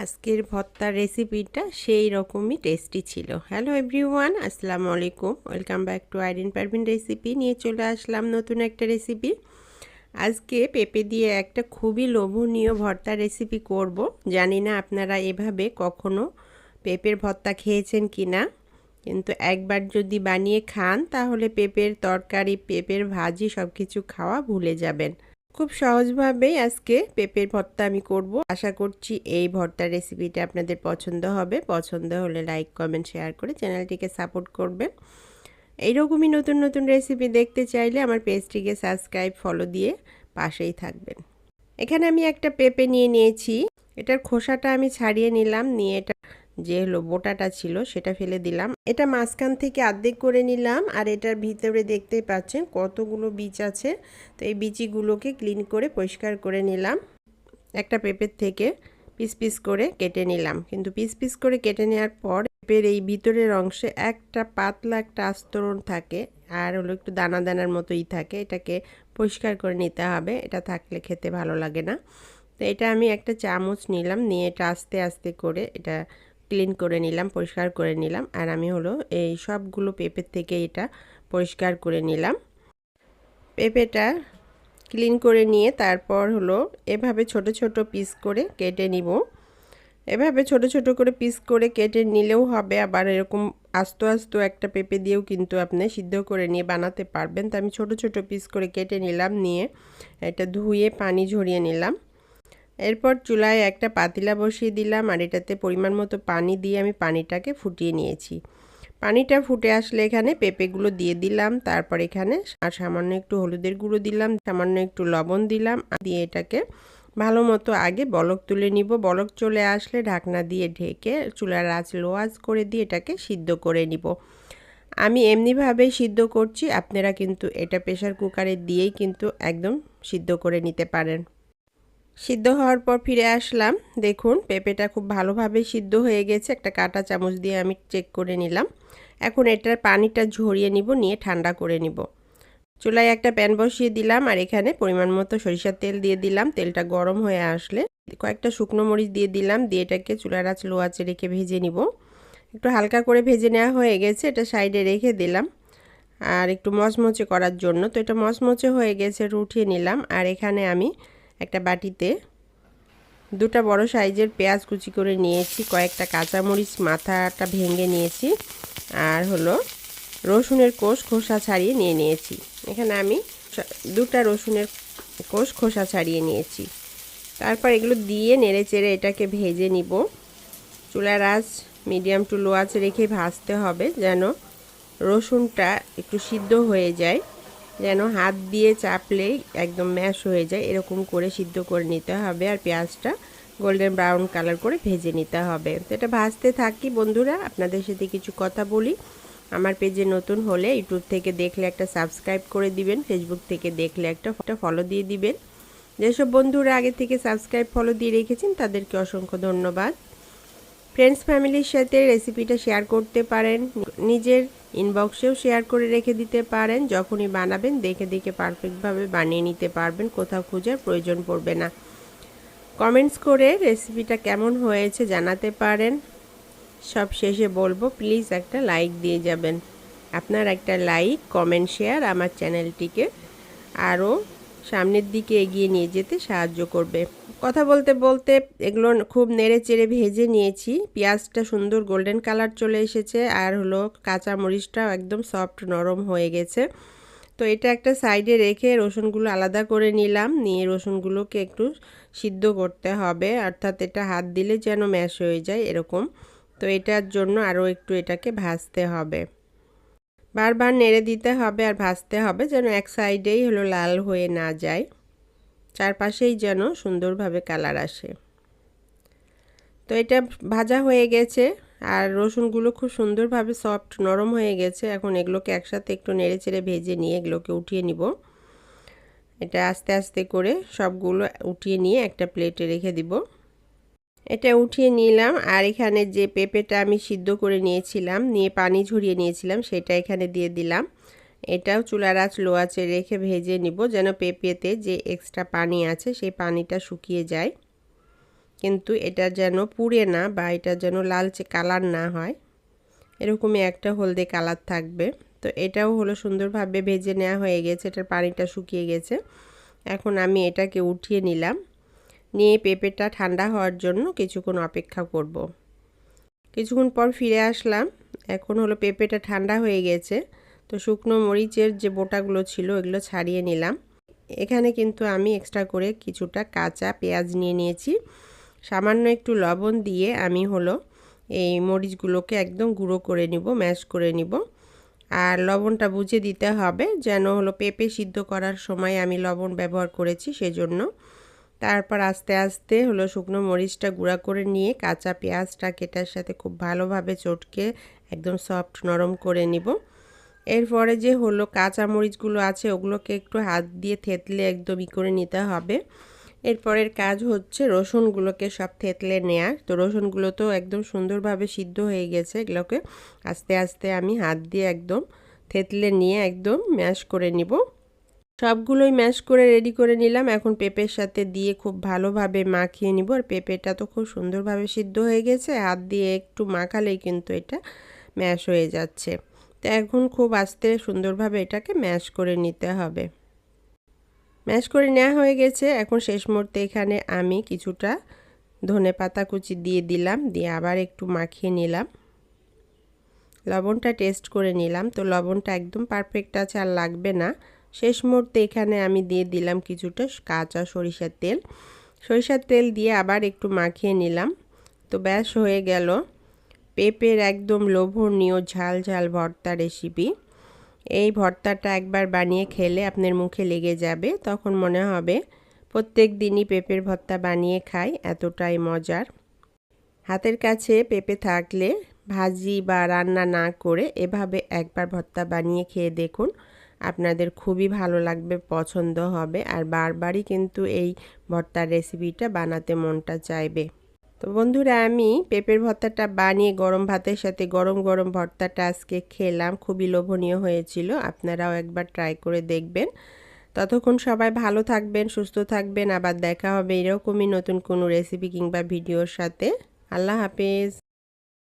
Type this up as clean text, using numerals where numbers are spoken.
আজকের ভর্তার রেসিপিটা সেই রকমই টেস্টি ছিল। হ্যালো এভরিওয়ান, আসসালামু আলাইকুম। Welcome back to Irin Parvin recipe. নিয়ে চলে আসলাম নতুন একটা রেসিপি। আজকে পেঁপে দিয়ে একটা খুবই লোভনীয় ভর্তার রেসিপি করব। জানি না আপনারা এভাবে কখনো পেঁপের ভর্তা খেয়েছেন কি না, কিন্তু একবার যদি বানিয়ে খান তাহলে পেঁপের তরকারি, পেঁপের ভাজি সব কিছু খাওয়া ভুলে যাবেন। খুব সহজভাবেই আজকে পেঁপের ভর্তা আমি করব। আশা করছি এই ভর্তার রেসিপিটা আপনাদের পছন্দ হবে। পছন্দ হলে লাইক, কমেন্ট, শেয়ার করে চ্যানেলটিকে সাপোর্ট করবেন। এইরকমই নতুন নতুন রেসিপি দেখতে চাইলে আমার পেজটিকে সাবস্ক্রাইব, ফলো দিয়ে পাশেই থাকবেন। এখানে আমি একটা পেঁপে নিয়ে নিয়েছি। এটার খোসাটা আমি ছাড়িয়ে নিলাম, নিয়ে এটা যে বোটাটা ছিল সেটা ফেলে দিলাম। এটা মাঝখান থেকে অর্ধেক করে নিলাম, আর এটার ভিতরে দেখতেই পাচ্ছেন কতগুলো বীজ আছে। তো এই বীজগুলোকে ক্লিন করে পরিষ্কার করে নিলাম। একটা পেঁপের থেকে পিস পিস করে কেটে নিলাম, কিন্তু পিস পিস করে কেটে নেওয়ার পর পেঁপের এই ভিতরের অংশে একটা পাতলা একটা আস্তরণ থাকে, আর হলো একটু দানা দানার মতোই থাকে। এটাকে পরিষ্কার করে নিতে হবে, এটা থাকলে খেতে ভালো লাগে না। তো এটা আমি একটা চামচ নিলাম, নিয়ে এটা আস্তে আস্তে করে এটা ক্লিন করে নিলাম, পরিষ্কার করে নিলাম। আর আমি হলো এই সবগুলো পেঁপের থেকে এটা পরিষ্কার করে নিলাম। পেঁপেটা ক্লিন করে নিয়ে তারপর হলো এভাবে ছোট ছোট পিস করে কেটে নিব। এভাবে ছোট ছোট করে পিস করে কেটে নিলেও হবে, আবার এরকম আস্ত আস্ত একটা পেঁপে দিয়েও কিন্তু আপনি সিদ্ধ করে নিয়ে বানাতে পারবেন। তো আমি ছোট ছোট পিস করে কেটে নিলাম, নিয়ে এটা ধুয়ে পানি ঝরিয়ে নিলাম। এরপর চুলায় একটা পাতিলা বসিয়ে দিলাম, আর এটাতে পরিমাণ মতো পানি দিয়ে আমি পানিটাকে ফুটিয়ে নিয়েছি। পানিটা ফুটে আসলে এখানে পেঁপেগুলো দিয়ে দিলাম। তারপর এখানে আর সামান্য একটু হলুদের গুঁড়ো দিলাম, সামান্য একটু লবণ দিলাম, দিয়ে এটাকে ভালো মতো আগে বলক তুলে নিব। বলক চলে আসলে ঢাকনা দিয়ে ঢেকে চুলার আঁচ লো আঁচ করে দিয়ে এটাকে সিদ্ধ করে নিব। আমি এমনিভাবেই সিদ্ধ করছি, আপনারা কিন্তু এটা প্রেশার কুকারে দিয়েই কিন্তু একদম সিদ্ধ করে নিতে পারেন। সিদ্ধ হওয়ার পর ফিরে আসলাম। দেখুন পেঁপেটা খুব ভালোভাবে সিদ্ধ হয়ে গেছে। একটা কাঁটা চামচ দিয়ে আমি চেক করে নিলাম। এখন এটার পানিটা ঝরিয়ে নিব, নিয়ে ঠান্ডা করে নিব। চুলায় একটা প্যান বসিয়ে দিলাম, আর এখানে পরিমাণ মতো সরিষার তেল দিয়ে দিলাম। তেলটা গরম হয়ে আসলে কয়েকটা শুকনো মরিচ দিয়ে দিলাম, দিয়ে এটাকে চুলার আঁচ লো আঁচে রেখে ভেজে নিব। একটু হালকা করে ভেজে নেওয়া হয়ে গেছে, এটা সাইডে রেখে দিলাম আর একটু মচমচে করার জন্য। তো এটা মচমচে হয়ে গেছে, উঠিয়ে নিলাম। আর এখানে আমি একটা বাটিতে দুটা বড় সাইজের পেঁয়াজ কুচি করে নিয়েছি, কয়েকটা কাঁচামরিচ মাথাটা ভেঙে নিয়েছি, আর হলো রসুনের খোসা ছাড়িয়ে নিয়েছি। এখানে আমি দুটা রসুনের খোসা ছাড়িয়ে নিয়েছি। তারপর এগুলো দিয়ে নেড়ে চেড়ে এটাকে ভেজে নিব। চুলার আঁচ মিডিয়াম টু লো আঁচে রেখে ভাজতে হবে, যেন রসুনটা একটু সিদ্ধ হয়ে যায়, যেন হাত দিয়ে চাপলেই একদম ম্যাশ হয়ে যায়, এরকম করে সিদ্ধ করে নিতে হবে। আর পেঁয়াজটা গোল্ডেন ব্রাউন কালার করে ভেজে নিতে হবে। তো এটা ভাজতে থাকি বন্ধুরা, আপনাদের সাথে কিছু কথা বলি। আমার পেজে নতুন হলে ইউটিউব থেকে দেখলে একটা সাবস্ক্রাইব করে দিবেন, ফেসবুক থেকে দেখলে একটা ফলো দিয়ে দিবেন। যেসব বন্ধুরা আগে থেকে সাবস্ক্রাইব ফলো দিয়ে রেখেছেন তাদেরকে অসংখ্য ধন্যবাদ। ফ্রেন্ডস ফ্যামিলির সাথে রেসিপিটা শেয়ার করতে পারেন, নিজের ইনবক্সেও শেয়ার করে রেখে দিতে পারেন। যখনই বানাবেন দেখে দেখে পারফেক্টভাবে বানিয়ে নিতে পারবেন, কোথাও খোঁজার প্রয়োজন পড়বে না। কমেন্টস করে রেসিপিটা কেমন হয়েছে জানাতে পারেন। সব শেষে বলবো প্লিজ একটা লাইক দিয়ে যাবেন। আপনার একটা লাইক, কমেন্ট, শেয়ার আমার চ্যানেলটিকে আরও সামনের দিকে এগিয়ে নিয়ে যেতে সাহায্য করবে। কথা বলতে বলতে এগুলো খুব নেড়ে চেড়ে ভেজে নিয়েছি। পেঁয়াজটা সুন্দর গোল্ডেন কালার চলে এসেছে, আর হলো কাঁচা মরিচটাও একদম সফট নরম হয়ে গেছে। তো এটা একটা সাইডে রেখে রসুনগুলো আলাদা করে নিলাম, নিয়ে রসুনগুলোকে একটু সিদ্ধ করতে হবে, অর্থাৎ এটা হাত দিলে যেন ম্যাশ হয়ে যায় এরকম। তো এটার জন্য আরও একটু এটাকে ভাজতে হবে, বারবার নেড়ে দিতে হবে আর ভাজতে হবে, যেন এক সাইডেই হলো লাল হয়ে না যায়, চারপাশেই যেন সুন্দরভাবে কালার আসে। তো এটা ভাজা হয়ে গেছে, আর রসুনগুলো খুব সুন্দরভাবে সফট নরম হয়ে গেছে। এখন এগুলোকে একসাথে একটু নেড়ে চেড়ে ভেজে নিয়ে এগুলোকে উঠিয়ে নিব। এটা আস্তে আস্তে করে সবগুলো উঠিয়ে নিয়ে একটা প্লেটে রেখে দিব। এটা উঠিয়ে নিলাম, আর এখানে যে পেঁপেটা আমি সিদ্ধ করে নিয়েছিলাম, নিয়ে পানি ঝরিয়ে নিয়েছিলাম, সেটা এখানে দিয়ে দিলাম। এটাও চুলার আঁচ লো আঁচে রেখে ভেজে নিব, যেন পেঁপেতে যে এক্সট্রা পানি আছে সেই পানিটা শুকিয়ে যায়। কিন্তু এটা যেন পুড়ে না বা এটা যেন লালচে কালার না হয়, এরকমই একটা হলদে কালার থাকবে। তো এটাও হলো সুন্দরভাবে ভেজে নেওয়া হয়ে গেছে, এটার পানিটা শুকিয়ে গেছে। এখন আমি এটাকে উঠিয়ে নিলাম, নিয়ে পেঁপেটা ঠান্ডা হওয়ার জন্য কিছুক্ষণ অপেক্ষা করব। কিছুক্ষণ পর ফিরে আসলাম, এখন হলো পেঁপেটা ঠান্ডা হয়ে গেছে। তো শুকনো মরিচের যে বোটাগুলো ছিল এগুলো ছাড়িয়ে নিলাম। এখানে কিন্তু আমি এক্সট্রা করে কিছুটা কাঁচা পেঁয়াজ নিয়ে নিয়েছি। সামান্য একটু লবণ দিয়ে আমি হলো এই মরিচগুলোকে একদম গুঁড়ো করে নিব, ম্যাশ করে নিব। আর লবণটা বুঝে দিতে হবে, যেন হলো পেঁপে সিদ্ধ করার সময় আমি লবণ ব্যবহার করেছি সেজন্য। তারপর আস্তে আস্তে হলো শুকনো মরিচটা গুঁড়া করে নিয়ে কাঁচা পেঁয়াজটা এটার সাথে খুব ভালোভাবে চটকে একদম সফট নরম করে নিব। এরপরে যে হলো কাঁচা মরিচগুলো আছে ওগুলোকে একটু হাত দিয়ে থেতলে একদম করে নিতে হবে। এরপরের কাজ হচ্ছে রসুনগুলোকে সব থেতলে নেয়ার। তো রসুনগুলো তো একদম সুন্দরভাবে সিদ্ধ হয়ে গেছে, এগুলোকে আস্তে আস্তে আমি হাত দিয়ে একদম থেতলে নিয়ে একদম ম্যাশ করে নিব। সবগুলোই ম্যাশ করে রেডি করে নিলাম। এখন পেঁপের সাথে দিয়ে খুব ভালোভাবে মাখিয়ে নিব। আর পেঁপেটা তো খুব সুন্দরভাবে সিদ্ধ হয়ে গেছে, হাত দিয়ে একটু মাখালেই কিন্তু এটা ম্যাশ হয়ে যাচ্ছে। তো এখন খুব আস্তে সুন্দরভাবে এটাকে ম্যাশ করে নিতে হবে। ম্যাশ করে নেওয়া হয়ে গেছে। এখন শেষ মুহূর্তে এখানে আমি কিছুটা ধনেপাতা কুচি দিয়ে দিলাম, দিয়ে আবার একটু মাখিয়ে নিলাম। লবণটা টেস্ট করে নিলাম, তো লবণটা একদম পারফেক্ট আছে, আর লাগবে না। শেষ মুহূর্তে এখানে আমি দিয়ে দিলাম কিছুটা কাঁচা সরিষার তেল। সরিষার তেল দিয়ে আবার একটু মাখিয়ে নিলাম। তো ব্যাস হয়ে গেল পেঁপের একদম লোভনীয় ঝাল ঝাল ভর্তা রেসিপি। এই ভর্তাটা একবার বানিয়ে খেলে আপনার মুখে লেগে যাবে, তখন মনে হবে প্রত্যেক দিনই পেঁপের ভর্তা বানিয়ে খাই, এতটাই মজার। হাতের কাছে পেঁপে থাকলে ভাজি বা রান্না না করে এভাবে একবার ভর্তা বানিয়ে খেয়ে দেখুন, আপনাদের খুবই ভালো লাগবে, পছন্দ হবে, আর বারবারই কিন্তু এই ভর্তার রেসিপিটা বানাতে মনটা চাইবে। তো বন্ধুরা, আমি পেঁপের ভর্তাটা বানিয়ে গরম ভাতের সাথে গরম গরম ভর্তাটা আজকে খেলাম, খুবই লোভনীয় হয়েছিল। আপনারাও একবার ট্রাই করে দেখবেন। ততক্ষণ সবাই ভালো থাকবেন, সুস্থ থাকবেন। আবার দেখা হবে এরকমই নতুন কোনো রেসিপি কিংবা ভিডিওর সাথে। আল্লাহ হাফেজ।